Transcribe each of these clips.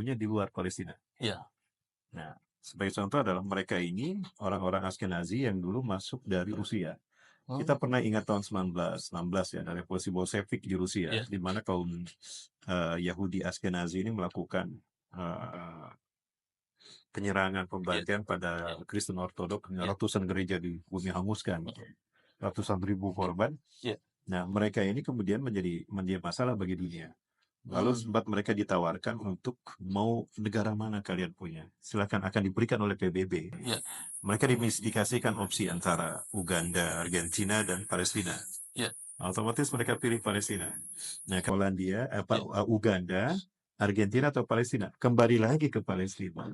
di luar Palestina. Iya. Nah, sebagai contoh adalah mereka ini orang-orang Askenazi yang dulu masuk dari Rusia. Kita pernah ingat tahun 1916 ya, dari revolusi Bolshevik di Rusia, Iya. di mana kaum Yahudi Askenazi ini melakukan penyerangan Iya. pembantian pada Kristen Ortodok, Iya. ratusan gereja di bumi hanguskan, ratusan ribu korban. Iya. Nah, mereka ini kemudian menjadi masalah bagi dunia. Lalu sempat mereka ditawarkan untuk mau negara mana kalian punya, silakan, akan diberikan oleh PBB. Iya. Mereka dikasihkan opsi antara Uganda, Argentina, dan Palestina. Iya. Otomatis mereka pilih Palestina. Nah, ke Polandia, Iya. Uganda, Argentina atau Palestina, kembali lagi ke Palestina.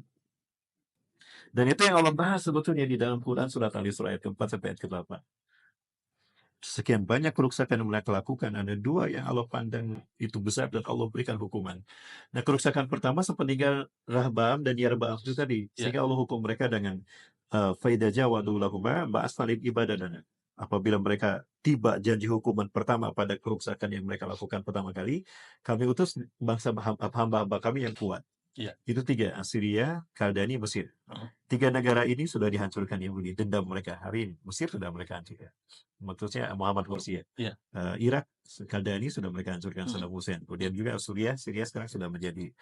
Dan itu yang Allah bahas sebetulnya di dalam Quran surat Al-Isra ayat ke-4 sampai ayat ke-8. Sekian banyak kerusakan yang mereka lakukan, ada dua yang Allah pandang itu besar dan Allah berikan hukuman. Nah, kerusakan pertama sepeninggal Rahbaam dan Yarbaam itu tadi, Iya. sehingga Allah hukum mereka dengan faida jawadu lahuma ba'as falib ibadana. Apabila mereka tiba janji hukuman pertama pada kerusakan yang mereka lakukan pertama kali, kami utus bangsa hamba-hamba kami yang kuat. Iya. Itu tiga, Assyria, Kaldani, Mesir. Tiga negara ini sudah dihancurkan Yahudi, dendam mereka. Hari ini Mesir sudah mereka hancurkan, maksudnya Muhammad Mursi ya. Iya. Irak, Kaldani sudah mereka hancurkan Saddam Hussein. Kemudian juga Syria sekarang sudah menjadi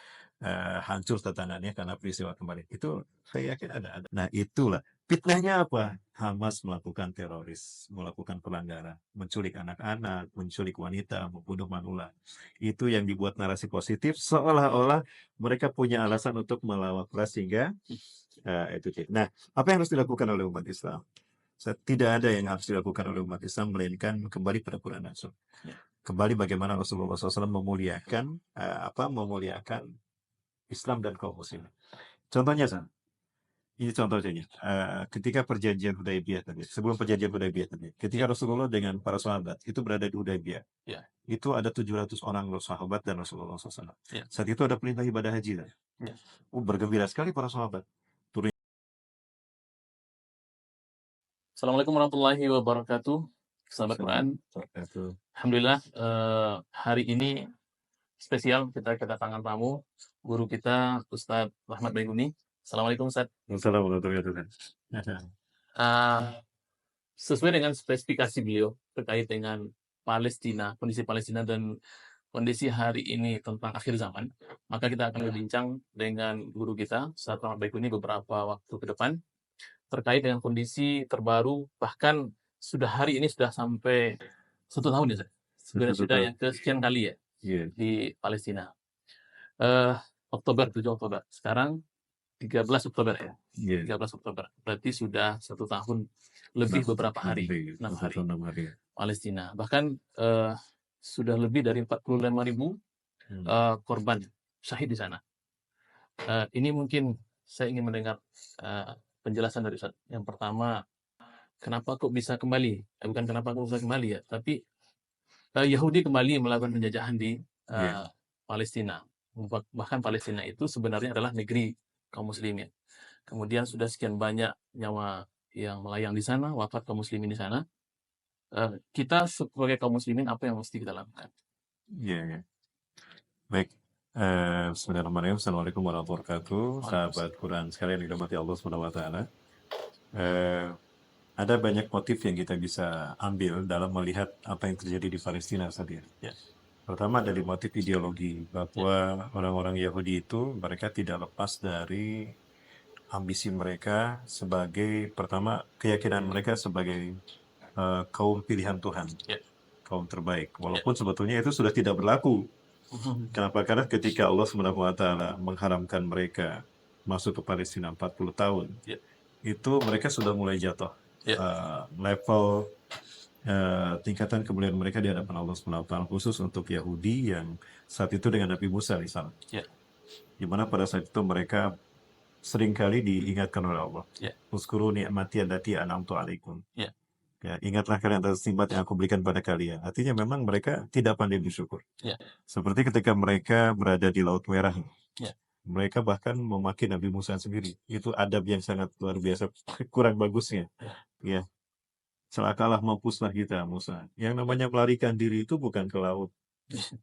hancur tatanan karena peristiwa kemarin. Itu saya yakin ada. Nah, itulah fitnahnya apa? Hamas melakukan teroris, melakukan pelanggaran, menculik anak-anak, menculik wanita, membunuh manula. Itu yang dibuat narasi positif, seolah-olah mereka punya alasan untuk melawan keras sehingga itu. Nah, apa yang harus dilakukan oleh umat Islam? Tidak ada yang harus dilakukan oleh umat Islam melainkan kembali pada Quran dan Sunnah. Kembali bagaimana Rasulullah SAW memuliakan Islam dan kaum muslimin. Contohnya, ini contohnya, ketika perjanjian Hudaybiyah tadi, sebelum perjanjian Hudaybiyah tadi, ketika Rasulullah dengan para sahabat itu berada di Hudaybiyah, itu ada 700 orang sahabat dan Rasulullah SAW. Saat itu ada perintah ibadah haji. Bergembira sekali para sahabat. Assalamualaikum warahmatullahi wabarakatuh. Sahabat Quran. Alhamdulillah, hari ini spesial kita kedatangan tamu, guru kita Ustadz Rahmat Baiguni. Assalamualaikum Ustadz. Assalamualaikum warahmatullahi wabarakatuh. Sesuai dengan spesifikasi beliau terkait dengan Palestina, kondisi Palestina dan kondisi hari ini tentang akhir zaman, maka kita akan berbincang dengan guru kita Ustadz Rahmat Baiguni beberapa waktu ke depan terkait dengan kondisi terbaru, bahkan hari ini sudah sampai 1 tahun ya, sudah yang kesekian kali ya di Palestina. Oktober, 7 Oktober. Sekarang 13 Oktober ya. 13 Oktober. Berarti sudah 1 tahun lebih beberapa hari. 6 hari. Palestina. Bahkan sudah lebih dari 45.000 korban syahid di sana. Ini mungkin saya ingin mendengar penjelasan dari Ustaz. Yang pertama, kenapa kok bisa kembali? Bukan kenapa kok bisa kembali ya, tapi Yahudi kembali melakukan penjajahan di Palestina. Bahkan Palestina itu sebenarnya adalah negeri kaum muslimin. Kemudian sudah sekian banyak nyawa yang melayang di sana, wafat kaum muslimin di sana. Kita sebagai kaum muslimin, apa yang mesti kita lakukan? Baik. Bismillahirrahmanirrahim. Assalamualaikum warahmatullahi wabarakatuh. Sahabat Quran sekalian dirahmati Allah SWT. Ada banyak motif yang kita bisa ambil dalam melihat apa yang terjadi di Palestina saat ini. Pertama dari motif ideologi, bahwa orang-orang Yahudi itu mereka tidak lepas dari ambisi mereka sebagai, pertama, keyakinan mereka sebagai kaum pilihan Tuhan, kaum terbaik. Walaupun sebetulnya itu sudah tidak berlaku. Kenapa? Karena ketika Allah SWT mengharamkan mereka masuk ke Palestina 40 tahun, itu mereka sudah mulai jatuh. Level tingkatan kemuliaan mereka di hadapan Allah SWT, khusus untuk Yahudi yang saat itu dengan Nabi Musa misalnya. Dimana pada saat itu mereka seringkali diingatkan oleh Allah. Uskuru ni'mati allati an'amtu alaikum. Ingatlah kalian atas nikmat yang aku berikan pada kalian. Artinya memang mereka tidak pandai bersyukur. Seperti ketika mereka berada di Laut Merah. Mereka bahkan memaki Nabi Musa sendiri. Itu adab yang sangat luar biasa, kurang bagusnya. Celakalah, mampuslah kita Musa. Yang namanya melarikan diri itu bukan ke laut,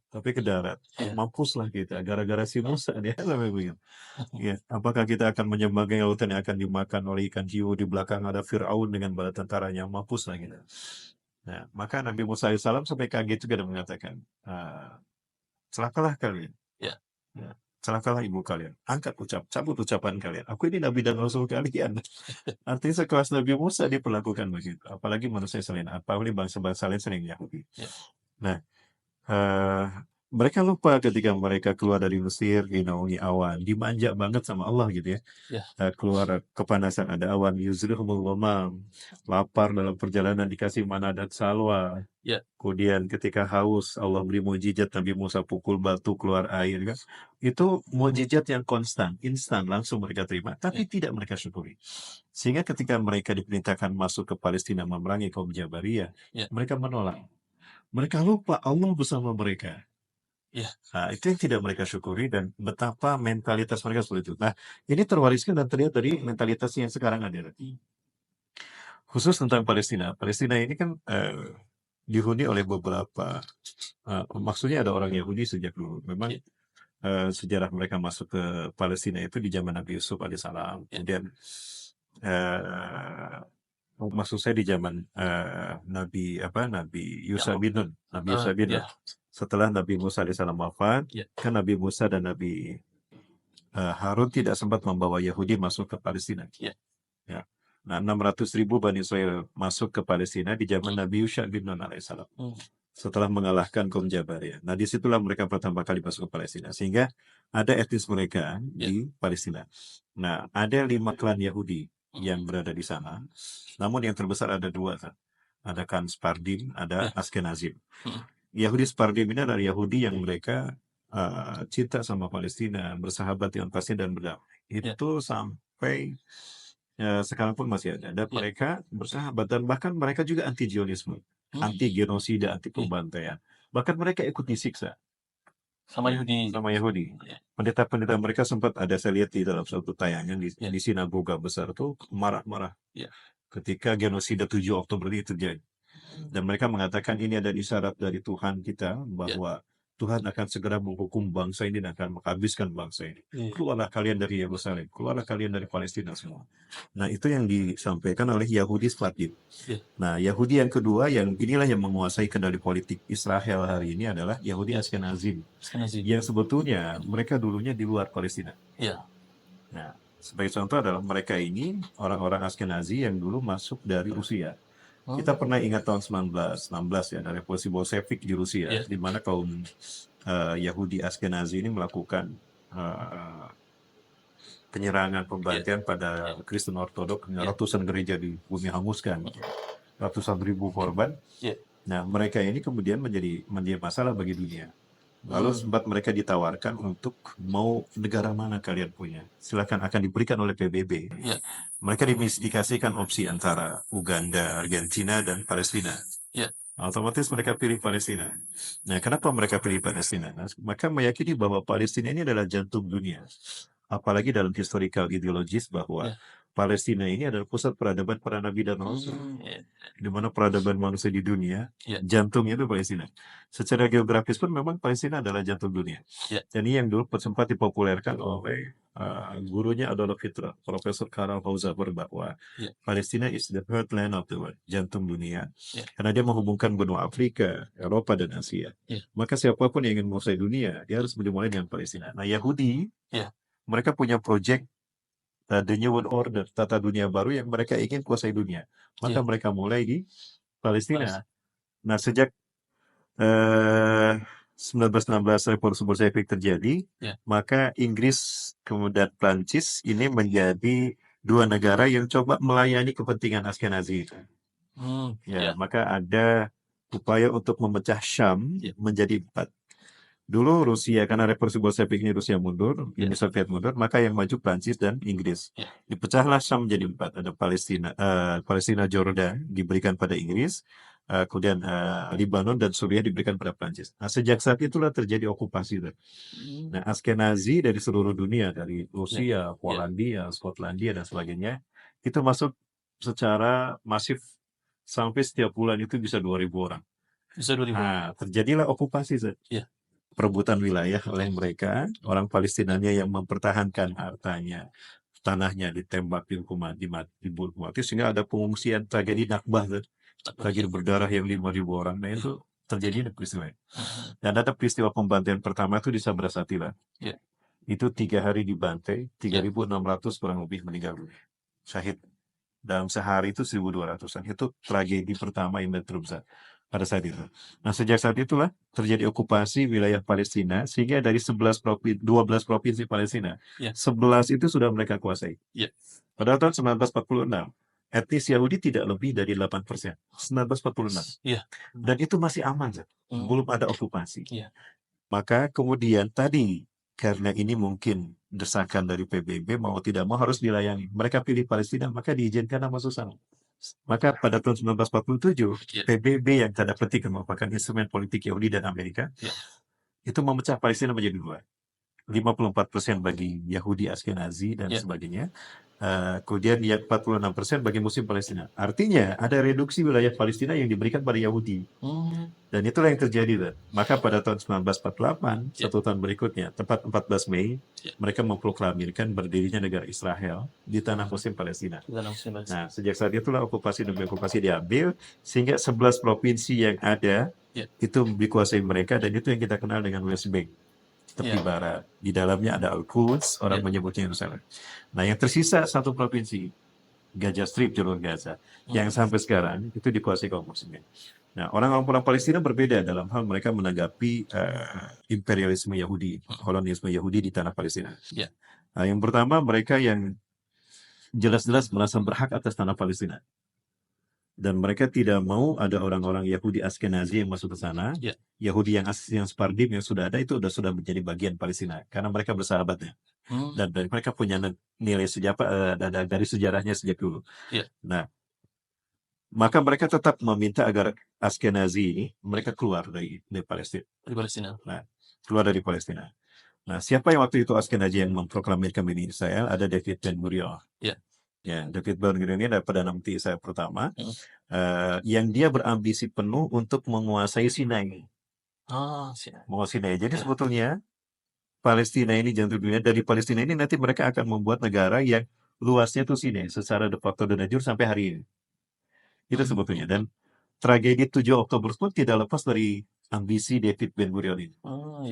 tapi ke darat. Iya. Mampuslah kita gara-gara si Musa dia sampai begitu. Ya, apakah kita akan menyeberangi lautan yang akan dimakan oleh ikan hiu, di belakang ada Firaun dengan bala tentaranya, mampuslah kita. Nah, maka Nabi Musa alaihissalam sampai kaget juga dan mengatakan, celakalah kalian. Ya. Ya, celakalah ibu kalian. Cabut ucapan kalian. Aku ini Nabi dan Rasul kalian. Artinya sekelas Nabi Musa diperlakukan begitu. Apalagi manusia selain, apalagi bangsa-bangsa lain selain Yahudi. Ya. Nah, mereka lupa ketika mereka keluar dari Mesir, dinaungi awan, dimanja banget sama Allah gitu ya. Ya. Keluar kepanasan, ada awan, yuzrihumul ghamam, lapar dalam perjalanan dikasih mana dan salwa. Ya. Kemudian ketika haus, Allah beri mukjizat, Nabi Musa pukul batu keluar air kan. Itu mukjizat yang konstan, instan, langsung mereka terima, tapi tidak mereka syukuri. Sehingga ketika mereka diperintahkan masuk ke Palestina memerangi kaum Jabariyah, mereka menolak. Mereka lupa Allah bersama mereka. Ya. Nah, itu yang tidak mereka syukuri dan betapa mentalitas mereka seperti itu. Nah, ini terwariskan dan terlihat dari mentalitas yang sekarang ada. Khusus tentang Palestina. Palestina ini kan dihuni oleh beberapa, maksudnya ada orang Yahudi sejak dulu. Memang sejarah mereka masuk ke Palestina itu di zaman Nabi Yusuf alaihissalam. Kemudian maksud saya di zaman Nabi Yusa bin Nun. Setelah Nabi Musa alaihissalam wafat, kan Nabi Musa dan Nabi Harun tidak sempat membawa Yahudi masuk ke Palestina. Ya. Nah, 600.000 Bani Israel masuk ke Palestina di zaman Nabi Yusha bin Nun alaihissalam. Setelah mengalahkan kaum Jabariyah. Nah, disitulah mereka pertama kali masuk ke Palestina. Sehingga ada etnis mereka di Palestina. Nah, ada 5 klan Yahudi yang berada di sana. Namun yang terbesar ada 2. Ada klan Sephardim, ada Ashkenazim. Yahudi Sephardim ini adalah Yahudi yang mereka cinta sama Palestina, bersahabat dengan Palestina dan berdamai. Itu sampai sekarang pun masih ada. Dan mereka bersahabat dan bahkan mereka juga anti Zionisme, anti genosida, anti pembantaian. Bahkan mereka ikut disiksa sama Yahudi. Pendeta-pendeta mereka sempat ada, saya lihat di dalam suatu tayangan di sinagoga besar tuh marah-marah ketika genosida 7 Oktober itu terjadi. Dan mereka mengatakan ini ada isyarat dari Tuhan kita bahwa Tuhan akan segera menghukum bangsa ini dan akan menghabiskan bangsa ini. Keluarlah kalian dari Yerusalem, keluarlah kalian dari Palestina semua. Nah, itu yang disampaikan oleh Yahudi Sephardim. Nah, Yahudi yang kedua, yang inilah yang menguasai kendali politik Israel hari ini adalah Yahudi Ashkenazim. Yang sebetulnya mereka dulunya di luar Palestina. Nah, sebagai contoh adalah mereka ini orang-orang Ashkenazi yang dulu masuk dari Rusia. Kita pernah ingat tahun 1916 ya, ada revolusi Bolshevik di Rusia, di mana kaum Yahudi Ashkenazi ini melakukan penyerangan, pembantaian pada Kristen Ortodok, ratusan gereja di bumi hanguskan, ratusan ribu korban. Nah, mereka ini kemudian menjadi masalah bagi dunia. Lalu sempat mereka ditawarkan untuk mau negara mana kalian punya, silakan, akan diberikan oleh PBB. Mereka dikasihkan opsi antara Uganda, Argentina, dan Palestina. Otomatis mereka pilih Palestina. Nah, kenapa mereka pilih Palestina? Nah, maka meyakini bahwa Palestina ini adalah jantung dunia. Apalagi dalam historical ideologis bahwa Palestina ini adalah pusat peradaban para nabi dan rasul. Di mana peradaban manusia di dunia, jantungnya itu Palestina. Secara geografis pun memang Palestina adalah jantung dunia. Dan ini yang dulu sempat dipopulerkan oleh gurunya Adolf Hitler, Profesor Karl Hauser, bahwa Palestina is the heartland of the world, jantung dunia. Karena dia menghubungkan benua Afrika, Eropa, dan Asia. Maka siapapun yang ingin menguasai dunia, dia harus dimulai dengan Palestina. Nah, Yahudi, mereka punya proyek The New World Order, tata dunia baru yang mereka ingin kuasai dunia. Maka mereka mulai di Palestina. Nah, sejak 1916 revolusi Bolshevik terjadi, maka Inggris kemudian Prancis ini menjadi 2 negara yang coba melayani kepentingan Ashkenazi itu. Maka ada upaya untuk memecah Syam menjadi 4. Dulu Rusia, karena revolusi Bolshevik ini Rusia mundur, Uni Soviet mundur, maka yang maju Prancis dan Inggris. Dipecahlah Syam menjadi 4. Ada Palestina Jordan diberikan pada Inggris, kemudian Lebanon dan Suriah diberikan pada Prancis. Nah, sejak saat itulah terjadi okupasi. Nah, Ashkenazi dari seluruh dunia, dari Rusia, Polandia, Skotlandia, dan sebagainya, itu masuk secara masif sampai setiap bulan itu bisa 2.000 orang. Bisa 2000. Nah, terjadilah okupasi, Zat. Iya. Perebutan wilayah oleh mereka, orang Palestinanya yang mempertahankan hartanya, tanahnya ditembak, dibunuh mati, sehingga ada pengungsian, tragedi Nakbah, Zat. Tragedi berdarah yang 5.000 orang. Nah, itu terjadi di peristiwa. Dan ada peristiwa pembantaian pertama itu di Sabra Satila. Iya. Itu 3 hari dibantai, 3.600 kurang lebih meninggal dunia. Syahid. Dalam sehari itu 1.200-an. Itu tragedi pertama yang terjadi pada saat itu. Nah, sejak saat itulah terjadi okupasi wilayah Palestina, sehingga dari 12 provinsi Palestina, Iya. 11 itu sudah mereka kuasai. Iya. Pada tahun 1946, etnis Yahudi tidak lebih dari 8%. 1946. Iya. Dan itu masih aman, Zat. Belum ada okupasi. Iya. Maka kemudian tadi, karena ini mungkin desakan dari PBB, mau tidak mau harus dilayani. Mereka pilih Palestina, maka diizinkan sama Susano. Maka pada tahun 1947, Iya. PBB yang tanda petik merupakan instrumen politik Yahudi dan Amerika, Iya. itu memecah Palestina menjadi dua. 54% bagi Yahudi Askenazi dan Iya. sebagainya. Kemudian 46% bagi Muslim Palestina. Artinya ada reduksi wilayah Palestina yang diberikan pada Yahudi. Dan itulah yang terjadi. Dan maka pada tahun 1948, Iya. satu tahun berikutnya, tepat 14 Mei, Iya. mereka memproklamirkan berdirinya negara Israel di tanah Muslim Palestina. Nah, sejak saat itulah okupasi demi okupasi diambil, sehingga 11 provinsi yang ada Iya. itu dikuasai mereka, dan itu yang kita kenal dengan West Bank, tepi Iya. barat. Di dalamnya ada Al-Quds, orang Iya. menyebutnya Yerusalem. Nah, yang tersisa satu provinsi, Gaza Strip, jalur Gaza, yang sampai sekarang itu dikuasai kaum muslimin. Nah, orang-orang Palestina berbeda dalam hal mereka menanggapi imperialisme Yahudi, kolonialisme Yahudi di tanah Palestina. Iya. Nah, yang pertama, mereka yang jelas-jelas merasa berhak atas tanah Palestina. Dan mereka tidak mau ada orang-orang Yahudi Askenazi yang masuk ke sana. Iya. Yahudi yang Sephardim yang sudah ada itu sudah menjadi bagian Palestina karena mereka bersahabatnya. Dan mereka punya nilai sejarah dari sejarahnya sejak dulu. Iya. Nah, maka mereka tetap meminta agar Askenazi ini mereka keluar dari Palestina. Nah, keluar dari Palestina. Nah, siapa yang waktu itu Askenazi yang memproklamirkan ini Israel? Ada David Ben Gurion. Iya. Ya, David Ben Gurion ini adalah Perdana Menteri Israel pertama, yang dia berambisi penuh untuk menguasai Sinai. Menguasai Sinai. Jadi sebetulnya Palestina ini jantung dunia. Dari Palestina ini nanti mereka akan membuat negara yang luasnya tuh Sinai secara de facto dan de jure sampai hari ini. Itu sebetulnya. Dan tragedi 7 Oktober pun tidak lepas dari ambisi David Ben Gurion ini.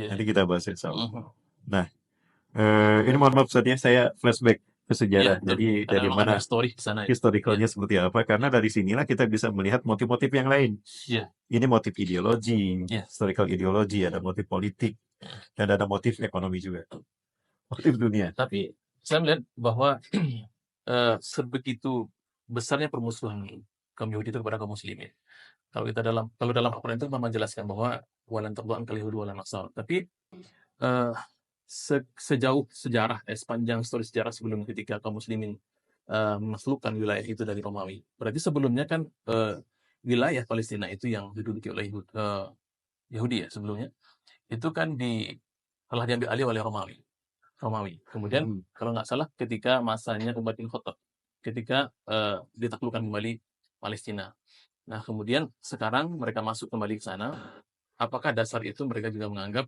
Nanti kita bahas insya-Allah. Nah, ini mohon maaf saatnya saya flashback ke sejarah. Jadi dari mana historicalnya seperti apa? Karena dari sinilah kita bisa melihat motif-motif yang lain. Ini motif ideologi, historical ideologi, ada motif politik, dan ada motif ekonomi juga. Motif dunia. Tapi saya melihat bahwa sebegitu besarnya permusuhan kaum Yahudi itu kepada kaum muslimin. Kalau dalam Al-Quran itu memang menjelaskan bahwa walan taqdu'an kal yahudi walan nasara. Tapi sejauh sejarah, sepanjang story sejarah sebelum ketika kaum muslimin menaklukkan wilayah itu dari Romawi. Berarti sebelumnya kan wilayah Palestina itu yang diduduki oleh Yahudi ya sebelumnya. Itu kan telah diambil alih oleh Romawi. Kemudian kalau nggak salah ketika masanya Umar bin Khattab, ketika ditaklukkan kembali Palestina. Nah kemudian sekarang mereka masuk kembali ke sana. Apakah dasar itu mereka juga menganggap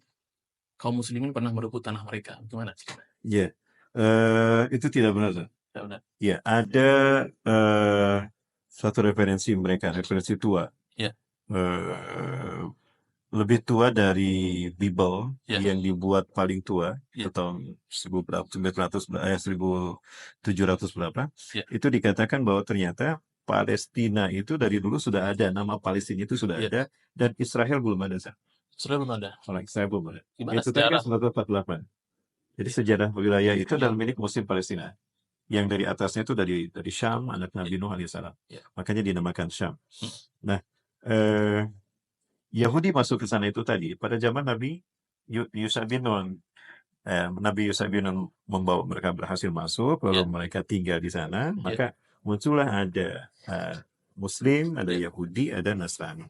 kaum muslimin pernah merebut tanah mereka? Gimana? Ya, itu tidak benar. Tidak benar. Ya, ada suatu referensi mereka, referensi tua. Ya. Lebih tua dari Bible yang dibuat paling tua Ya. itu tahun 1700 berapa. Ya. Itu dikatakan bahwa ternyata Palestina itu dari dulu sudah ada, nama Palestina itu sudah ada, dan Israel belum ada. Israel belum ada. Israel belum ada. Gimana Itu sejarah? 1948. Jadi sejarah wilayah itu adalah milik Muslim Palestina. Yang dari atasnya itu dari Syam, anak Nabi Nuh alaihissalam. Makanya dinamakan Syam. Nah, Yahudi masuk ke sana itu tadi pada zaman Nabi Yusha bin Nun. Nabi Yusha bin Nun membawa mereka berhasil masuk, lalu mereka tinggal di sana, maka muncullah ada Muslim, ada Yahudi, ada Nasrani.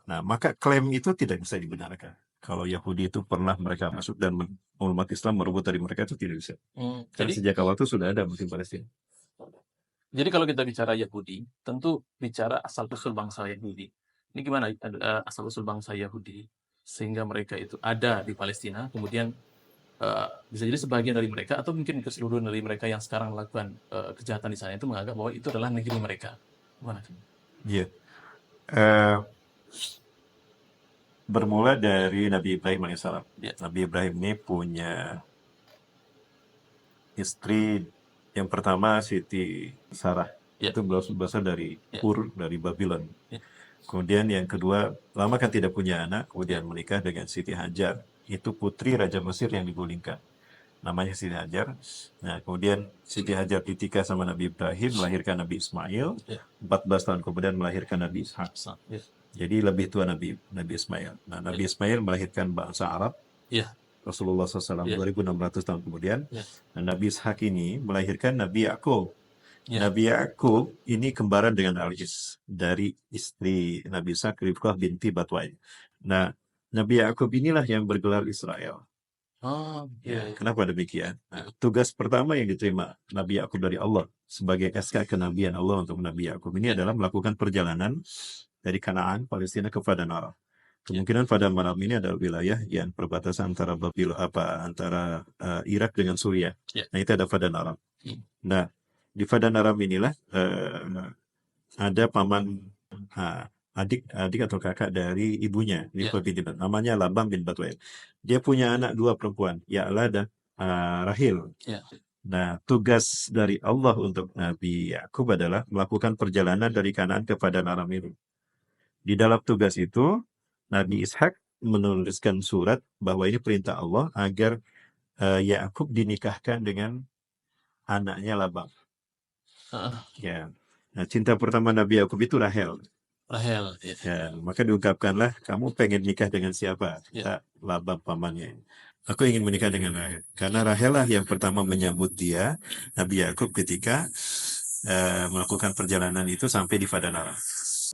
Nah, maka klaim itu tidak bisa dibenarkan. Kalau Yahudi itu pernah mereka masuk dan umat Islam merebut dari mereka itu tidak bisa. Karena sejak awal itu sudah ada Muslim Palestina. Jadi kalau kita bicara Yahudi, tentu bicara asal-usul bangsa Yahudi. Ini gimana asal-usul bangsa Yahudi sehingga mereka itu ada di Palestina, kemudian bisa jadi sebagian dari mereka atau mungkin keseluruhan dari mereka yang sekarang melakukan kejahatan di sana itu menganggap bahwa itu adalah negeri mereka. Gimana? Iya. Eh, Bermula dari Nabi Ibrahim alaihissalam. Ya, Nabi Ibrahim ini punya istri yang pertama Siti Sarah. ya, Itu berasal dari ya, Ur, dari Babylon. ya, Kemudian yang kedua, lama kan tidak punya anak, kemudian menikah dengan Siti Hajar. Itu putri Raja Mesir yang digulingkan. Namanya Siti Hajar. Nah, kemudian Siti Hajar ditikah sama Nabi Ibrahim, melahirkan Nabi Ismail. ya, 14 tahun kemudian melahirkan Nabi Ishak. ya, Jadi lebih tua Nabi Ismail. Nah, Nabi Ismail melahirkan bangsa Arab. ya, Rasulullah SAW ya, 2600 tahun kemudian. ya, Nah, Nabi Ishak ini melahirkan Nabi Yakub. ya. Nabi Yakub ini kembaran dengan Al-Is dari istri Nabi Ishak, Rifqah binti Batwain. Nah, Nabi Yakub inilah yang bergelar Israel. Oh, Ya, ya, kenapa demikian? Nah, tugas pertama yang diterima Nabi Yakub dari Allah sebagai SK kenabian Allah untuk Nabi Yakub ini adalah melakukan perjalanan dari Kanaan, Palestina ke Paddan Aram. Kemungkinan Paddan Aram ini adalah wilayah yang perbatasan antara antara Irak dengan Suriah. ya. Nah, itu ada Paddan Aram. Hmm. Nah, di Paddan Aram inilah ada paman adik atau kakak dari ibunya, Ya. namanya Labam bin Batuel. Dia punya anak dua perempuan, Ya'la dan Rahil. Ya. Nah, tugas dari Allah untuk Nabi Yakub adalah melakukan perjalanan dari Kanaan ke Paddan Aram itu. Di dalam tugas itu, Nabi Ishak menuliskan surat bahwa ini perintah Allah agar Yakub dinikahkan dengan anaknya Labam. Ya. Nah, cinta pertama Nabi Yakub itu Rahel. Rahel. Ya. Ya, maka diungkapkanlah, kamu pengen nikah dengan siapa? Ya. Tak, Labam pamannya. Aku ingin menikah dengan Rahel. Karena Rahel lah yang pertama menyambut dia, Nabi Yakub ketika melakukan perjalanan itu sampai di Paddan Aram.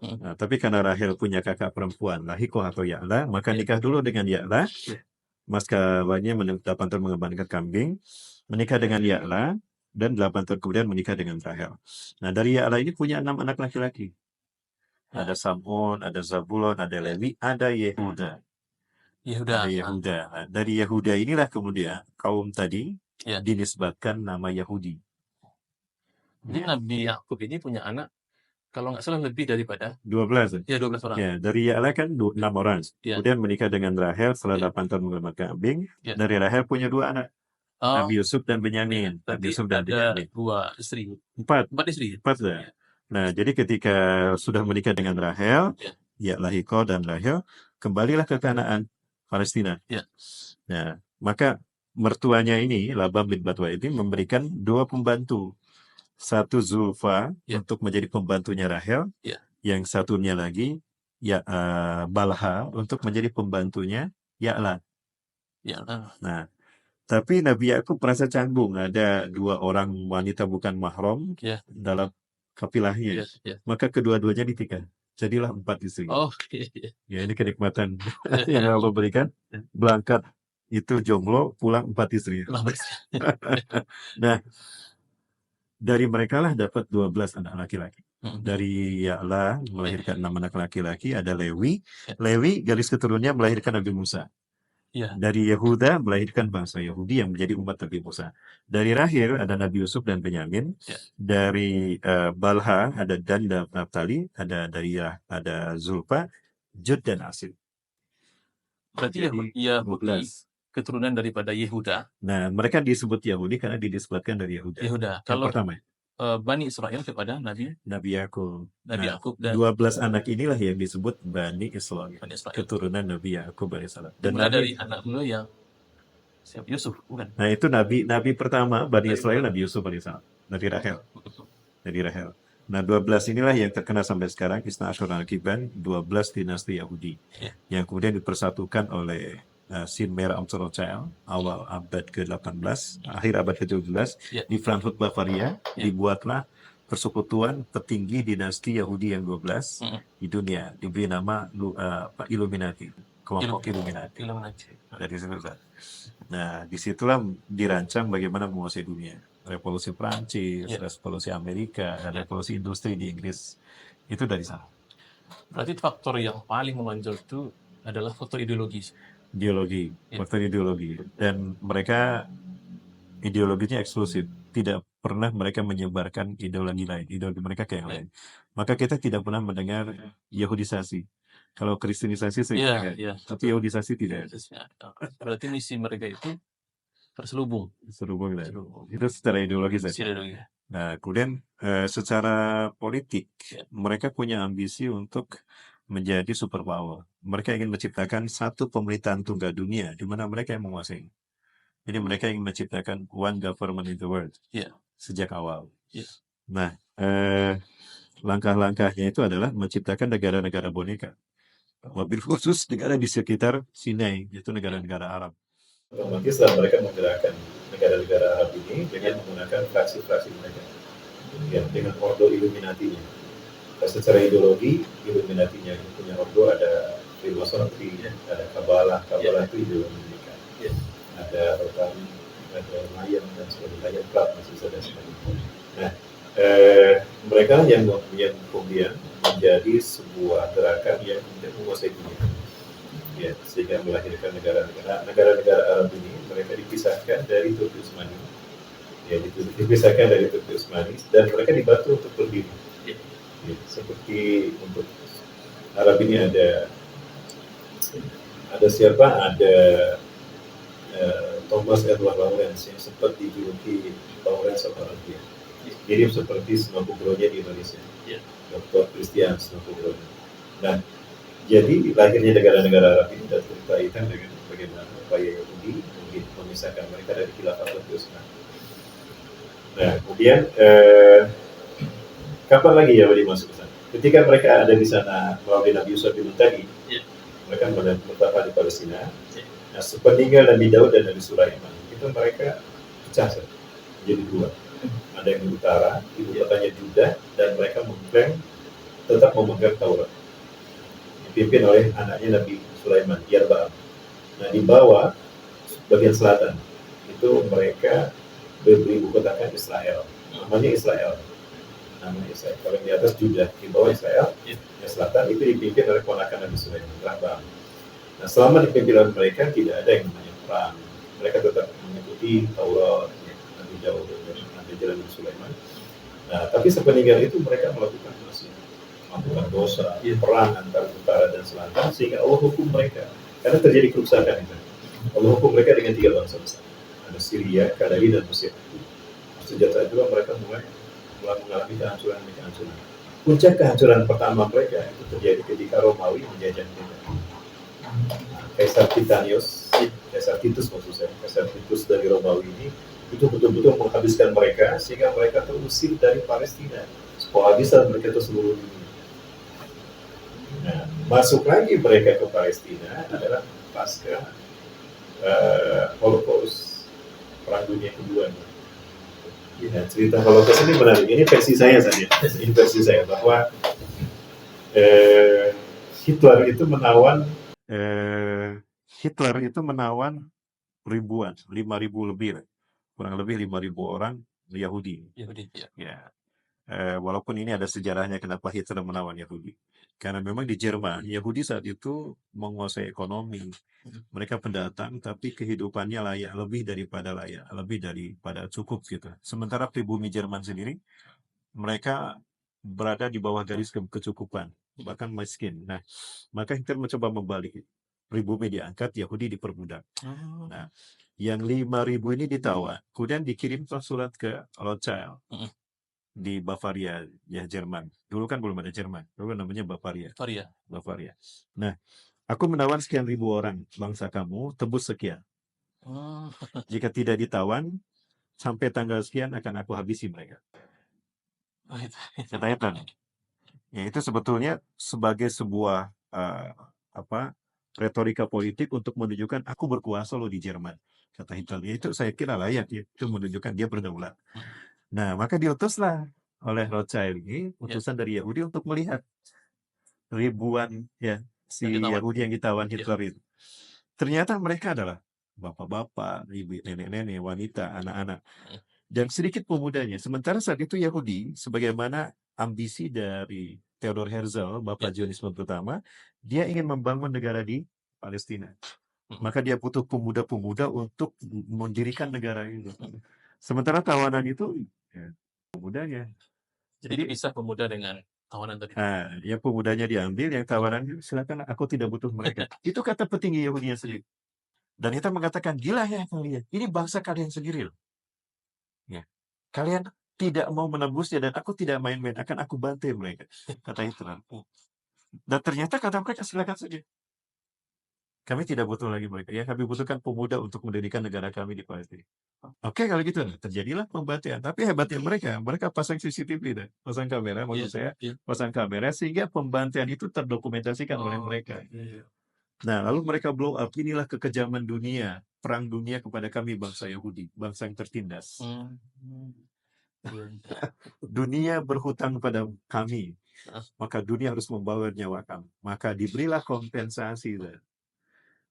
Nah, tapi karena Rahel punya kakak perempuan, Lahikoh atau Ya'la, maka nikah dulu dengan Ya'la. Mas kawannya 8 tahun mengembangkan kambing, menikah dengan Ya'la, dan 8 tahun kemudian menikah dengan Rahel. Nah, dari Ya'la ini punya 6 anak laki-laki. Ada Sam'un, ada Zabulon, ada Lewi, ada Yehuda. Ada Yehuda. Nah, dari Yehuda inilah kemudian kaum tadi dinisbatkan nama Yahudi. Jadi Nabi Yakub ini punya anak, kalau nggak salah lebih daripada 12. Ya, 12 orang. Ya, dari Ya'la kan 6 orang. Ya. Kemudian menikah dengan Rahel setelah 8 tahun mengembangkan kambing. Ya. Dari Rahel punya 2 anak. Nabi Yusuf dan Benyamin. Ya, Nabi Yusuf dan Benyamin. 2 istri. 4 istri. 4 ya. Nah, jadi ketika sudah menikah dengan Rahel, ya Lahiko dan Rahel, kembalilah ke Kanaan, Palestina. Ya. Nah, maka mertuanya ini, Labam bin Batwa ini memberikan 2 pembantu. Satu Zulfa untuk menjadi pembantunya Rahel, yang satunya lagi Balha untuk menjadi pembantunya Ya'la. Nah, tapi Nabi Yakub merasa canggung ada 2 orang wanita bukan mahram dalam kapilahnya. Maka kedua-duanya ditikah. Jadilah 4 istri. Ya, ini kenikmatan yang Allah berikan. Berangkat itu jomblo, pulang 4 istri. Nah, dari mereka lah dapat 12 anak laki-laki. Dari Ya'la melahirkan 6 anak laki-laki, ada Lewi. Lewi garis keturunannya melahirkan Nabi Musa. Dari Yehuda melahirkan bangsa Yahudi yang menjadi umat Nabi Musa. Dari Rahel ada Nabi Yusuf dan Benyamin. Dari Balha ada Dan dan Naftali. Ada Zulfa, Jud dan Asil. Berarti Yahudi keturunan daripada Yehuda. Nah, mereka disebut Yahudi karena dinisbatkan dari Yehuda. Kalau pertama, Bani Israel kepada Nabi Yakub. Nabi Yakub dan 12 anak inilah yang disebut Bani Israel. Keturunan Nabi Yakub alaihissalam. Dan dari anak beliau yang Yusuf, bukan? Nah, itu nabi pertama Bani Israel, Nabi Yusuf alaihissalam. Dari Rahel. Nah, 12 inilah yang terkena sampai sekarang Isna Asyur al-Kiban, 12 dinasti Yahudi. Yang kemudian dipersatukan oleh Sin Mer Amtsrothschild awal abad ke-18, akhir abad ke-17 di Frankfurt Bavaria dibuatlah persekutuan petinggi dinasti Yahudi yang 12 di dunia, diberi nama Illuminati, kelompok Illuminati. Dari situ. Nah, disitulah dirancang bagaimana menguasai dunia. Revolusi Prancis, revolusi Amerika, dan revolusi industri di Inggris itu dari sana. Berarti faktor yang paling menonjol itu adalah faktor ideologis. Ideologi, Ya, faktor ideologi. Dan mereka ideologinya eksklusif. Tidak pernah mereka menyebarkan ideologi lain. Ideologi mereka kayak yang ya, lain. Maka kita tidak pernah mendengar Yahudisasi. Kalau Kristenisasi sering ya, dengar, ya. tapi Yahudisasi tidak. Prosesnya. Berarti misi mereka itu terselubung. Serubung lah. Terselubung. Itu secara ideologi saja. Misi ideologi. Nah, kemudian secara politik, Ya. mereka punya ambisi untuk menjadi superpower. Mereka ingin menciptakan satu pemerintahan tunggal dunia, di mana mereka yang menguasai. Jadi mereka ingin menciptakan one government in the world Ya. sejak awal. Ya. Nah, langkah-langkahnya itu adalah menciptakan negara-negara boneka. Wabil khusus negara di sekitar Sinai, yaitu negara-negara Arab. Otomatis lah mereka menggerakkan negara-negara Arab ini dengan menggunakan fraksi-fraksi mereka. Ya, dengan ordo Illuminati-nya. Secara ideologi, Illuminati-nya punya ordo ada filosofi, ada Kabbalah. Kabbalah itu ideologi mereka. Ada Rotary, ada Mayan dan sebagainya. Mayan Club masih ada sebagainya. Nah, mereka yang kemudian menjadi sebuah gerakan yang kemudian menguasai dunia. Ya, sehingga melahirkan negara-negara Arab ini, mereka dipisahkan dari Turki Utsmani. Ya, dipisahkan dari Turki Utsmani dan mereka dibantu untuk berdiri. Ya, seperti untuk Arab ini ada siapa? Ada Thomas Edward Lawrence yang sempat dijuluki Lawrence of Arabia. Mirip seperti Snapugro-nya di Indonesia. Dr. Christian Snapugro. Nah, jadi lahirnya negara-negara Arab ini dan berkaitan dengan bagaimana upaya Yahudi mungkin memisahkan mereka dari khilafah Turki Utsmani. Nah, kemudian kapan lagi Yahudi masuk ke sana? Ketika mereka ada di sana melalui Nabi Yusuf bin Tadi, mereka menetapkan di Palestina. Nah, sepeninggal Nabi Daud dan Nabi Sulaiman, itu mereka pecah jadi dua. Ada yang di utara, ibu kotanya Judah, dan mereka mengklaim tetap memegang Taurat. Dipimpin oleh anaknya Nabi Sulaiman, Yarbaam. Nah, di bawah bagian selatan itu mereka beri ibu kotakan Israel. Namanya Israel. Kalau yang di atas Judah, di bawah Israel, yang selatan itu dipimpin oleh ponakan Nabi Sulaiman, Rahbam. Nah, selama dipimpin oleh mereka tidak ada yang namanya perang. Mereka tetap mengikuti Taurat, Nabi Daud dan Nabi Nabi Sulaiman. Nah, tapi sepeninggal itu mereka melakukan dosa, perang antara utara dan selatan, sehingga Allah hukum mereka. Karena terjadi kerusakan itu. Allah hukum mereka dengan 3 bangsa besar. Ada Syria, Kadari, dan Mesir. Sejak saat itu mereka mulai mengalami kehancuran. Puncak kehancuran pertama mereka itu terjadi ketika Romawi menjajah mereka. Kaisar Titus maksud saya, Kaisar Titus dari Romawi ini itu betul-betul menghabiskan mereka sehingga mereka terusir dari Palestina. Sehabislah mereka ke seluruh dunia. Nah, masuk lagi mereka ke Palestina adalah pasca Holocaust, Perang Dunia Kedua. Ya, cerita Holocaust ini menarik. Ini versi saya saja. Ini versi saya bahwa Hitler itu menawan ribuan, 5.000 lebih, kurang lebih 5.000 orang Yahudi. Ya. Walaupun ini ada sejarahnya kenapa Hitler menawan Yahudi. Karena memang di Jerman, Yahudi saat itu menguasai ekonomi. Mereka pendatang, tapi kehidupannya lebih daripada cukup gitu. Sementara pribumi Jerman sendiri, mereka berada di bawah garis kecukupan, bahkan miskin. Nah, maka Hitler mencoba membalik. Pribumi diangkat, Yahudi diperbudak. Nah, yang 5.000 ini ditawan, kemudian dikirim surat ke Rothschild di Bavaria, ya Jerman. Dulu kan belum ada Jerman, dulu namanya Bavaria. Nah, aku menawan sekian ribu orang, bangsa kamu tebus sekian. Jika tidak ditawan, sampai tanggal sekian akan aku habisi mereka. Kata Hitler. Ya, itu sebetulnya sebagai sebuah retorika politik untuk menunjukkan aku berkuasa loh di Jerman. Kata Hitler. Ya, itu saya kira layak, itu menunjukkan dia berdaulat. Nah, maka diutuslah oleh Rothschild ini utusan dari Yahudi untuk melihat ribuan si Yahudi yang ditawan Hitler itu. Ternyata mereka adalah bapak-bapak, ibu, nenek-nenek, wanita, anak-anak, dan sedikit pemudanya. Sementara saat itu Yahudi, sebagaimana ambisi dari Theodor Herzl, Ya. Bapak Zionisme pertama, dia ingin membangun negara di Palestina. Mm. Maka dia butuh pemuda-pemuda untuk mendirikan negara itu. Sementara tawanan itu ya, pemudanya. Jadi Jadi bisa pemuda dengan tawanan tadi. yang pemudanya diambil, yang tawanan silakan, aku tidak butuh mereka. Itu kata petinggi Yahudi yang sendiri. Dan kita mengatakan, gila ya kalian, ini bangsa kalian sendiri loh. Ya. Kalian tidak mau menebusnya dan aku tidak main-main, akan aku bantai mereka. Kata Hitler. Dan ternyata kata mereka, silakan saja. Kami tidak butuh lagi mereka. Yang kami butuhkan pemuda untuk mendirikan negara kami di Palestina. Oke, kalau gitu terjadilah pembantaian. Tapi hebatnya mereka pasang CCTV dan pasang kamera, maksud saya pasang kamera sehingga pembantaian itu terdokumentasikan oleh mereka. Nah, lalu mereka blow up, inilah kekejaman dunia, perang dunia kepada kami bangsa Yahudi, bangsa yang tertindas. Dunia berhutang pada kami, maka dunia harus membawa nyawa kami. Maka diberilah kompensasi.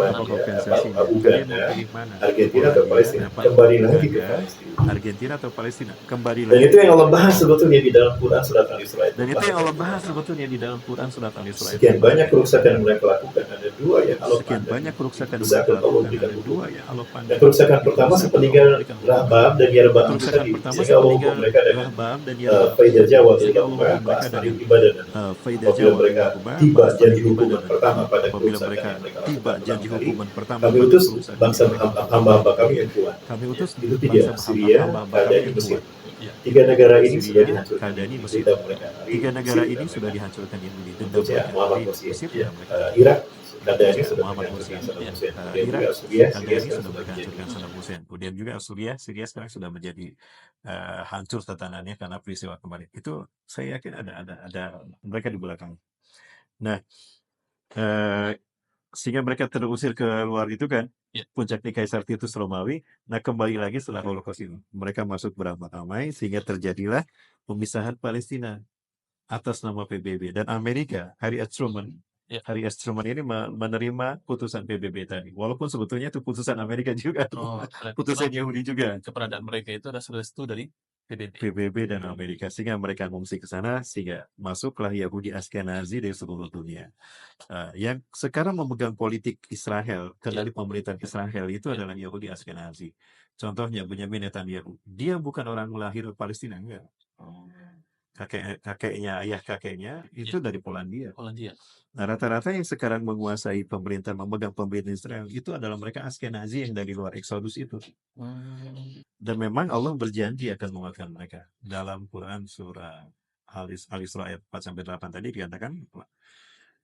Kompensasinya. Kalian mau pilih mana? Argentina atau Palestina? Polandia, Kembali lagi ke Uganda, Palestina. Argentina atau Palestina? Kembali Dan lagi. itu yang Allah bahas sebetulnya di dalam Quran surat Al-Isra. Dan itu yang Allah bahas sebetulnya di dalam Quran surat Al-Isra. Sekian banyak kerusakan yang mereka lakukan, ada dua yang Allah Sekian pandang. banyak kerusakan yang Kerusakan mereka Allah lakukan, berikan ada hukum. dua yang Allah Dan pandang. kerusakan pertama sepeninggal Rahbam dan Yeroboam Kerusakan tadi, pertama sehingga Allah hukum sepeninggal mereka dengan Rahbam dan Yeroboam. Faidah Jawa Sehingga tidak Allah hukum mereka Asnari dengan ibadah dan Faidah apabila Jawa mereka Rahbam, tiba Asnari janji ibadah hukuman dan pertama pada apabila kerusakan mereka yang mereka tiba lakukan janji pertama kali, hukuman pertama kami pada utus kerusakan bangsa yang mereka lakukan. hamba-hamba kami yang kuat. Kami utus Itu tiga, Syria, hamba-hamba Kaldani, kami yang Mesir. kuat. Tiga negara ini sudah Syria, dihancurkan. Kaldani, Mesir. Berita mereka. Tiga negara ini sudah dihancurkan Yahudi. Dendam Mesir, mereka Muhammad dari Mesir. Mesir Ya. dan mereka. Irak, Kaldani Mesir, sudah Muhammad dihancurkan Mesir. Saddam Hussein. Kemudian Irak, juga Syria Kaldani sekarang sudah sudah dihancurkan menjadi Saddam Hussein. Kemudian juga Syria sekarang sudah menjadi hancur tatanannya karena peristiwa kemarin. Itu saya yakin ada mereka di belakang. Nah, sehingga mereka terusir ke luar itu kan, puncaknya Kaisar Titus Romawi. Nah, kembali lagi setelah Holocaust itu, mereka masuk beramai-ramai sehingga terjadilah pemisahan Palestina atas nama PBB. Dan Amerika, Harry S. Truman ini menerima putusan PBB tadi. Walaupun sebetulnya itu putusan Amerika juga, putusan Yahudi juga. Keberadaan mereka itu adalah restu dari PBB dan Amerika, sehingga mereka mengungsi ke sana, sehingga masuklah Yahudi Ashkenazi dari seluruh dunia. Yang sekarang memegang politik Israel, kendali pemerintahan Israel itu adalah Yahudi Ashkenazi. Contohnya Benyamin Netanyahu, dia bukan orang lahir Palestina, enggak. Ayah kakeknya itu dari Polandia. Nah, rata-rata yang sekarang menguasai pemerintahan, memegang pemerintahan Israel itu adalah mereka Ashkenazi yang dari luar Exodus itu. Dan memang Allah berjanji akan menguatkan mereka. Dalam Quran surah Al-Isra ayat 4-8 tadi dikatakan,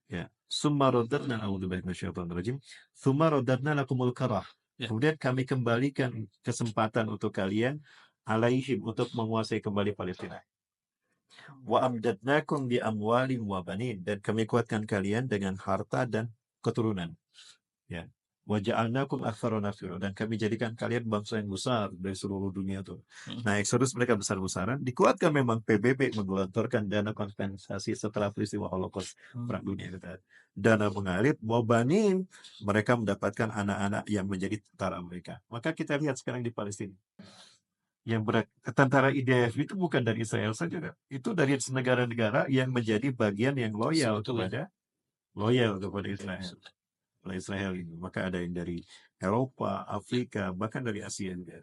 ya, summa radadna a'udzubillahi minasyaitonir rajim, summa radadna lakumul karah. Kemudian kami kembalikan kesempatan untuk kalian alaihim, untuk menguasai kembali Palestina. Wa amdadnakum bi amwalin wa banin, dan kami kuatkan kalian dengan harta dan keturunan. Ya. Wa ja'alnakum aktsara nafira, dan kami jadikan kalian bangsa yang besar dari seluruh dunia tuh. Nah, Exodus mereka besar-besaran, dikuatkan memang PBB menggelontorkan dana kompensasi setelah peristiwa Holocaust perang dunia itu. Dana mengalir, wa banin, mereka mendapatkan anak-anak yang menjadi tentara mereka. Maka kita lihat sekarang di Palestina. Yang tentara IDF itu bukan dari Israel saja, itu dari negara-negara yang menjadi bagian yang loyal kepada Israel. Israel ini, maka ada yang dari Eropa, Afrika, bahkan dari Asia juga.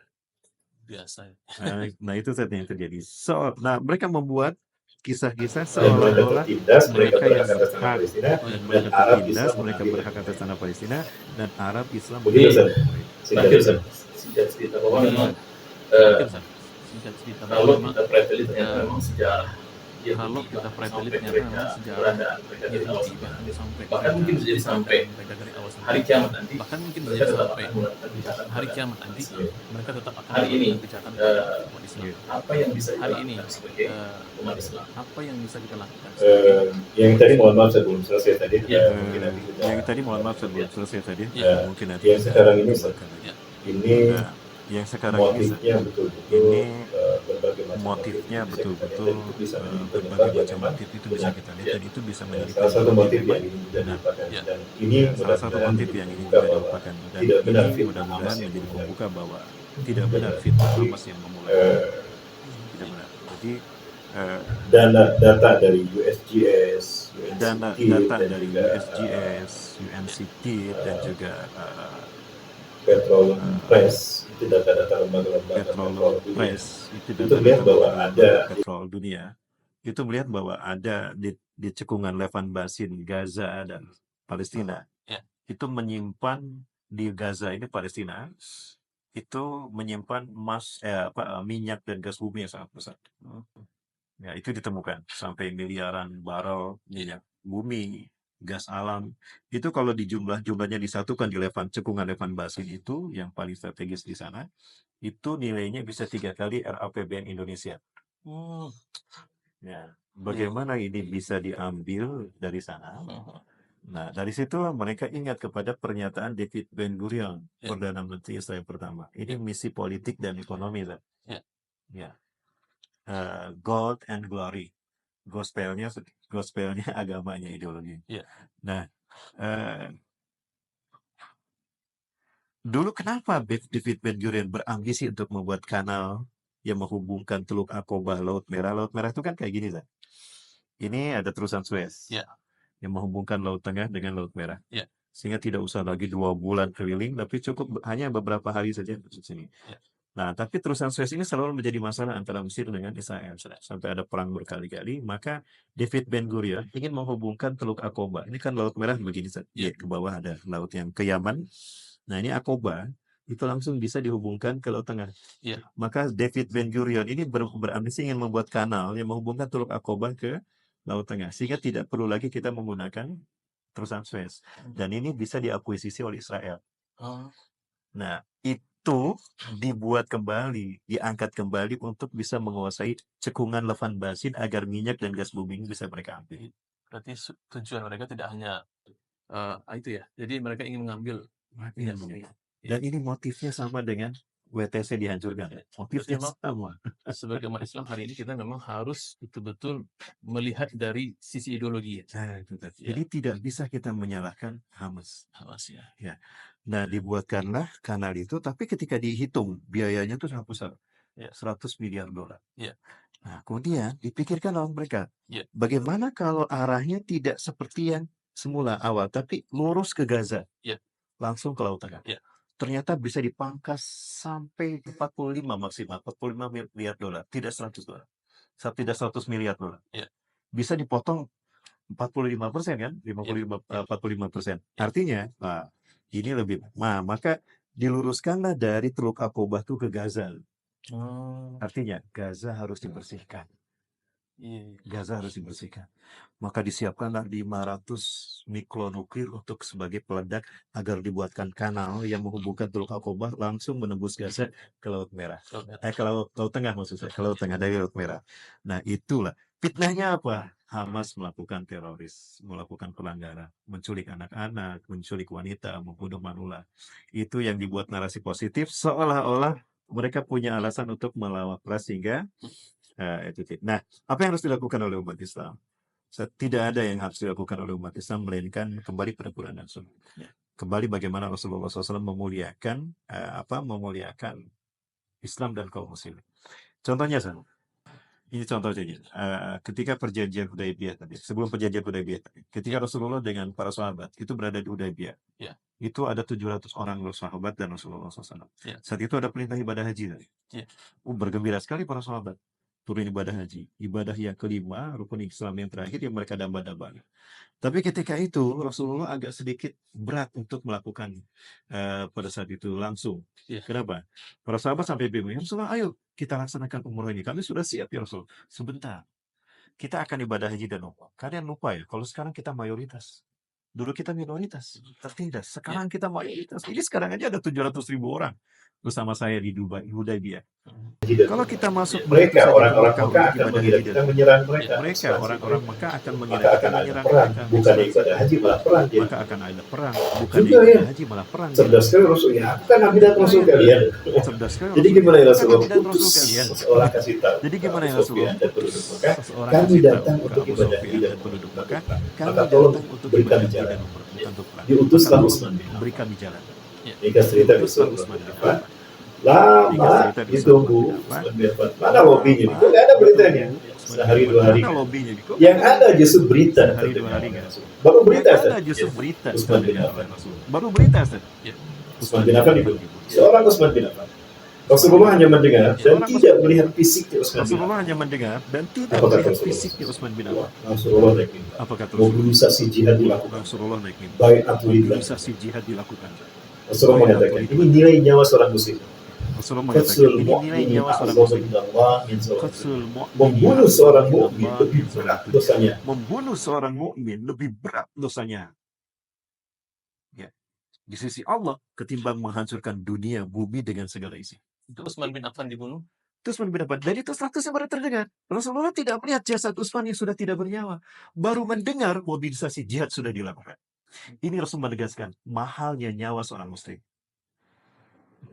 Biasa. Nah, itu saat yang terjadi. Nah, mereka membuat kisah-kisah seolah-olah mereka yang berhak, mereka tertindas, mereka berhak atas tanah Palestina, dan Arab Islam. Kalau kita pretelit ternyata memang sejarah kalau kita pretelit ternyata sejarah Yahudi bahkan mungkin bisa jadi sampai hari kiamat nanti, bahkan mungkin bisa jadi sampai hari kiamat nanti mereka tetap akan hari ini apa yang bisa hari ini umat Islam, apa yang bisa kita lakukan. Yang tadi mohon maaf sebelum selesai tadi, mungkin nanti yang sekarang ini yang sekarang motifnya motifnya betul-betul berbagai macam motif itu bisa kita lihat, dan itu bisa menjadi salah satu motif yang ini salah satu motif yang ini juga dilupakan, dan ini mudah-mudahan menjadi pembuka bahwa tidak benar fitnah Hamas yang memulai, tidak benar. Jadi eh, data dari USGS, data UNCTAD, dan dari juga USGS, UNCTAD, dan juga Petroleum Press, itu data-data lembaga-lembaga Petroleum petrol dunia. Press, itu Itu melihat bahwa ada petrol dunia, itu melihat bahwa ada di cekungan Levant Basin, Gaza dan Palestina, Ya. itu menyimpan di Gaza ini Palestina, itu menyimpan minyak dan gas bumi yang sangat besar. Ya, itu ditemukan sampai miliaran barel minyak bumi, gas alam. Itu kalau jumlahnya disatukan di cekungan Levant Basin itu yang paling strategis di sana, itu nilainya bisa 3 kali RAPBN Indonesia. Ya, bagaimana ini bisa diambil dari sana? Nah, dari situ mereka ingat kepada pernyataan David Ben-Gurion, Perdana Menteri Israel pertama. Ini misi politik dan ekonomi, kan? Ya. Gold and glory. Gospelnya agamanya, ideologi. Nah, dulu kenapa David Ben-Gurion berambisi untuk membuat kanal yang menghubungkan Teluk Aqaba, Laut Merah? Laut Merah itu kan kayak gini, kan? Ini ada terusan Suez yang menghubungkan Laut Tengah dengan Laut Merah. Sehingga tidak usah lagi 2 bulan keliling, tapi cukup hanya beberapa hari saja di sini. Nah, tapi terusan Suez ini selalu menjadi masalah antara Mesir dengan Israel. Sampai ada perang berkali-kali, maka David Ben-Gurion ingin menghubungkan Teluk Aqaba. Ini kan Laut Merah begini, ke bawah ada laut yang ke Yaman. Nah, ini Aqaba, itu langsung bisa dihubungkan ke Laut Tengah. Maka David Ben-Gurion ini berambisi ingin membuat kanal yang menghubungkan Teluk Aqaba ke Laut Tengah. Sehingga tidak perlu lagi kita menggunakan terusan Suez. Dan ini bisa diakuisisi oleh Israel. Nah, itu dibuat kembali, diangkat kembali untuk bisa menguasai cekungan Levant Basin agar minyak dan gas bumi bisa mereka ambil. Berarti tujuan mereka tidak hanya itu ya. Jadi mereka ingin mengambil minyak bumi. Dan ini motifnya sama dengan WTC dihancurkan. Motifnya sama. Sebagai umat Islam hari ini kita memang harus betul-betul melihat dari sisi ideologi. Jadi tidak bisa kita menyalahkan Hamas. Ya. Nah, dibuatkanlah kanal itu, tapi ketika dihitung biayanya itu sangat besar. 100 miliar dolar. Nah, kemudian dipikirkan oleh mereka, bagaimana kalau arahnya tidak seperti yang semula awal, tapi lurus ke Gaza, langsung ke Laut Tengah. Ternyata bisa dipangkas sampai 45 maksimal, 45 miliar dolar, tidak 100 dolar, tidak 100 miliar dolar. Bisa dipotong 45% kan, 45%. Artinya, ini lebih. Nah, maka diluruskanlah dari Teluk Aqaba itu ke Gaza. Artinya Gaza harus dibersihkan. Gaza harus dibersihkan. Maka disiapkanlah 500 mikronuklir untuk sebagai peledak agar dibuatkan kanal yang menghubungkan Teluk Aqaba langsung menembus Gaza ke Laut Merah. Ke Laut Tengah maksud saya, ke Laut Tengah dari Laut Merah. Nah, itulah fitnahnya apa? Hamas melakukan teroris, melakukan pelanggaran, menculik anak-anak, menculik wanita, membunuh manula. Itu yang dibuat narasi positif seolah-olah mereka punya alasan untuk melawan keras sehingga nah, apa yang harus dilakukan oleh umat Islam? Tidak ada yang harus dilakukan oleh umat Islam melainkan kembali pada Quran dan Sunnah. Kembali bagaimana Rasulullah SAW memuliakan Islam dan kaum muslimin. Contohnya ini contohnya ketika perjanjian Hudaybiyah tadi, sebelum perjanjian Hudaybiyah tadi, ketika Rasulullah dengan para sahabat itu berada di Hudaybiyah, itu ada 700 orang sahabat dan Rasulullah SAW. Saat itu ada perintah ibadah haji tadi. Bergembira sekali para sahabat. Turun ibadah haji, ibadah yang kelima, rukun Islam yang terakhir yang mereka damba-dambakan. Tapi ketika itu Rasulullah agak sedikit berat untuk melakukan pada saat itu langsung. Kenapa? Para sahabat sampai bingung, ya Rasulullah, ayo kita laksanakan umroh ini. Kami sudah siap ya Rasul. Sebentar, kita akan ibadah haji dan umroh. Kalian lupa ya, kalau sekarang kita mayoritas. Dulu kita minoritas, tertindas. Sekarang kita mayoritas. Ini sekarang aja ada 700.000 orang bersama saya di Hudaybiyah. Kalau kita masuk mereka, orang-orang Mekah akan mengira kita menyerang mereka. Mereka, orang-orang Mekah akan mengira maka kita akan ada menyerang perang, mereka. bukan ibadah haji malah perang. Maka akan ada perang, bukan Juga ya. ibadah haji malah perang. Cerdas sekali Rasul, ya aku kan Nabi dan Rasul kalian. Cerdas sekali. Jadi gimana ya Rasulullah? Nabi dan Rasul Utus kalian. seseorang kasih tahu. Jadi gimana ya Abu Rasulullah? Sufyan dan penduduk Mekah, Seseorang kami kasih datang tahu ke untuk Abu ibadah haji Sufyan dan dan penduduk Mekah, perang. kami Maka tolong datang untuk berikan ibadah haji jalan. dan umroh, bukan untuk perang. Diutuslah Maka Utsman tolong bin Affan. beri kami jalan. Jika cerita Diutuslah bisa Utsman bin apa? Affan. Lama ditunggu. Mana mobilnya? Itu nggak ada beritanya. Sehari 2 hari. Mana lobbynya Diko? Yang ada justru berita Sehari 2 terdengar hari oleh nggak? Rasul. Baru berita, Yang Ustaz. ada justru Ya. berita Utsman bin terdengar Affan. oleh Rasul. Baru berita, Ustaz. Ya. Utsman bin Affan dibunuh. Seorang Utsman bin Affan. Rasulullah hanya mendengar dan Seorang tidak melihat fisiknya Utsman bin Rasulullah Affan. hanya mendengar dan tidak Apa kata melihat Rasulullah? fisiknya Utsman bin Affan. Rasulullah naik mimbar. Apa kata Mobilisasi jihad dilakukan. Rasulullah naik mimbar. Bai'atul ridwan. Mobilisasi jihad dilakukan. Rasulullah mengatakan, ini nilai nyawa seorang muslim. Rasulullah mengatakan, Qatsul ini nilai mu'mini nyawa seorang a'zamu muslim. indallah min salat. Qatsul mu'mini Membunuh seorang a'zamu mukmin indallah lebih min berat salat. dosanya. Membunuh seorang mukmin lebih berat dosanya. Ya. Di sisi Allah ketimbang menghancurkan dunia bumi dengan segala isi. Itu Utsman bin Affan dibunuh. Terus mendapat dan itu statusnya baru terdengar. Rasulullah tidak melihat jasad Utsman yang sudah tidak bernyawa, baru mendengar mobilisasi jihad sudah dilakukan. Ini Rasul menegaskan mahalnya nyawa seorang muslim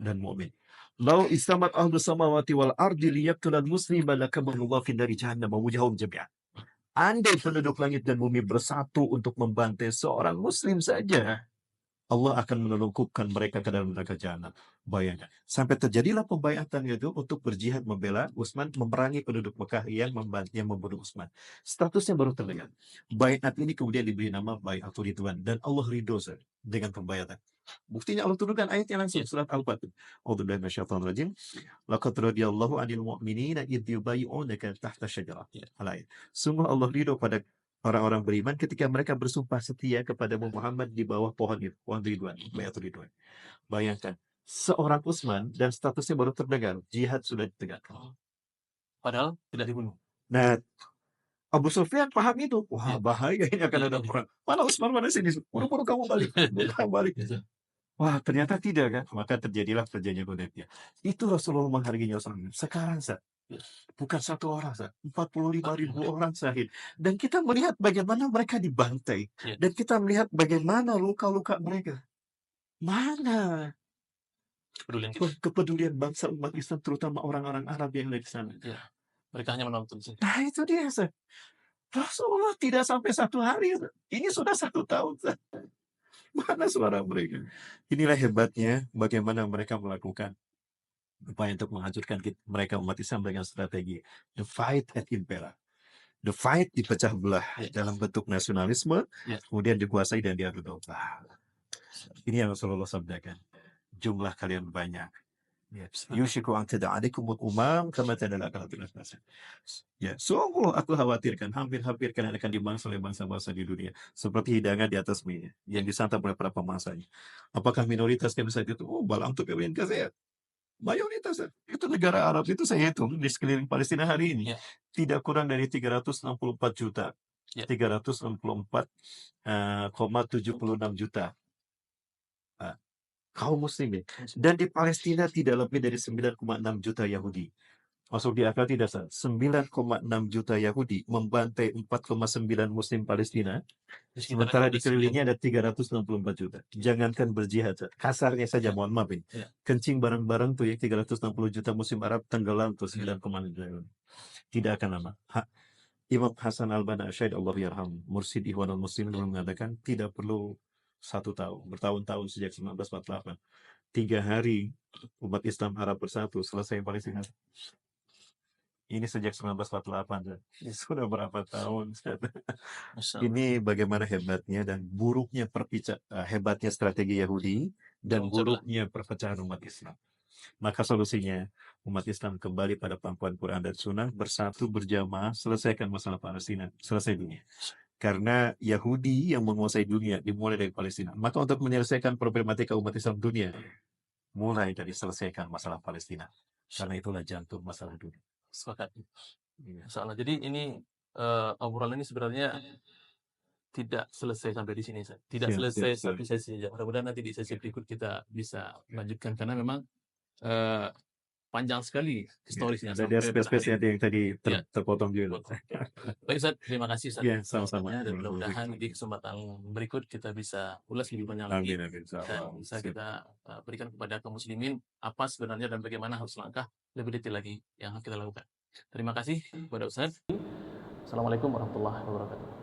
dan mukmin. Lau istamat ahlu samawati wal ardi liyaqtulal muslima lakamallahu fi dari jahannam mawjahum jami'an. Andai penduduk langit dan bumi bersatu untuk membantai seorang muslim saja, Allah akan menelungkupkan mereka ke dalam neraka jahanam. Bayangkan, sampai terjadilah pembaiatan itu untuk berjihad membela Utsman, memerangi penduduk Mekah yang membunuh Utsman. Statusnya baru terdengar. Baiat ini kemudian diberi nama Baiatul Ridwan dan Allah ridho dengan pembaiatan. Buktinya Allah turunkan ayatnya langsung surat Al-Fatih. A'udzubillahi minasyaitonir rajim. Laqad radiyallahu 'anil mu'minina idh yubayyi'unaka tahta syajarah. Al-ayat. Sungguh Allah ridho pada orang-orang beriman ketika mereka bersumpah setia kepada Muhammad di bawah pohon itu, pohon Ridwan, Baiatul Ridwan. Bayangkan, seorang Utsman dan statusnya baru terdengar, jihad sudah ditegakkan. Padahal tidak dibunuh. Nah, Abu Sufyan paham itu. Wah, bahaya ini akan ada perang. Mana Utsman, mana sini? Buru-buru kamu balik. Kamu balik. Wah, ternyata tidak kan? Maka terjadilah perjanjian Hudaybiyah. Itu Rasulullah menghargai Utsman. Sekarang, bukan satu orang, 45.000 orang syahid. Dan kita melihat bagaimana mereka dibantai. Ya. Dan kita melihat bagaimana luka-luka mereka. Mana Kepedulian kita. kepedulian bangsa umat Islam, terutama orang-orang Arab yang ada di sana. Ya. Mereka hanya menonton saja. Nah, itu dia, Rasulullah tidak sampai 1 hari. Ini sudah 1 tahun. Mana suara mereka? Inilah hebatnya bagaimana mereka melakukan upaya untuk menghancurkan mereka umat Islam dengan strategi the fight at impera. The fight dipecah belah dalam bentuk nasionalisme, kemudian dikuasai dan diadu domba. Ini yang Rasulullah sabdakan. Jumlah kalian banyak. Yushiku an tada'alikumul umam kama tada'alakalatul asnasa. Ya, sungguh aku khawatirkan hampir-hampir kalian akan dimangsa oleh bangsa-bangsa di dunia seperti hidangan di atas minyak yang disantap oleh para pemangsanya. Apakah minoritas yang bisa itu? Oh, balang tuh kalian kasih. Mayoritas itu negara Arab itu saya hitung di sekeliling Palestina hari ini tidak kurang dari 364 juta. 364,76 juta kaum muslimin. Dan di Palestina tidak lebih dari 9,6 juta Yahudi. Masuk di akal tidak, 9,6 juta Yahudi membantai 4,9 muslim Palestina. Sementara di kelilingnya ada 364 juta. Jangankan berjihad, kasarnya saja, mohon maaf ini. Kencing bareng-bareng tuh yang 360 juta muslim Arab tenggelam tuh 9,6 juta. Tidak akan lama. Imam Hasan Al-Banna Syahid Allah yarham, Mursid Ikhwanul Muslimin mengatakan tidak perlu 1 tahun, bertahun-tahun sejak 1948. 3 hari umat Islam Arab bersatu selesai Palestina. Ini sejak 1948. Ini sudah berapa tahun? Ini bagaimana hebatnya dan buruknya hebatnya strategi Yahudi dan buruknya perpecahan umat Islam. Maka solusinya umat Islam kembali pada pangkuan Quran dan Sunnah, bersatu berjamaah, selesaikan masalah Palestina, selesai dunia. Karena Yahudi yang menguasai dunia dimulai dari Palestina. Maka untuk menyelesaikan problematika umat Islam dunia, mulai dari selesaikan masalah Palestina. Karena itulah jantung masalah dunia. Sepakat. Salah. Jadi ini obrolan ini sebenarnya tidak selesai sampai di sini. Tidak selesai satu sesi saja. Mudah-mudahan nanti di sesi berikut kita bisa lanjutkan karena memang panjang sekali historisnya. Ada spesies yang tadi terpotong juga. Baik Ustaz, terima kasih Ustaz. Sama-sama. Dan mudah-mudahan di kesempatan berikut kita bisa ulas lebih banyak lagi. Dan bisa kita berikan kepada kaum muslimin apa sebenarnya dan bagaimana harus langkah lebih detail lagi yang kita lakukan. Terima kasih kepada Ustaz. Assalamualaikum warahmatullahi wabarakatuh.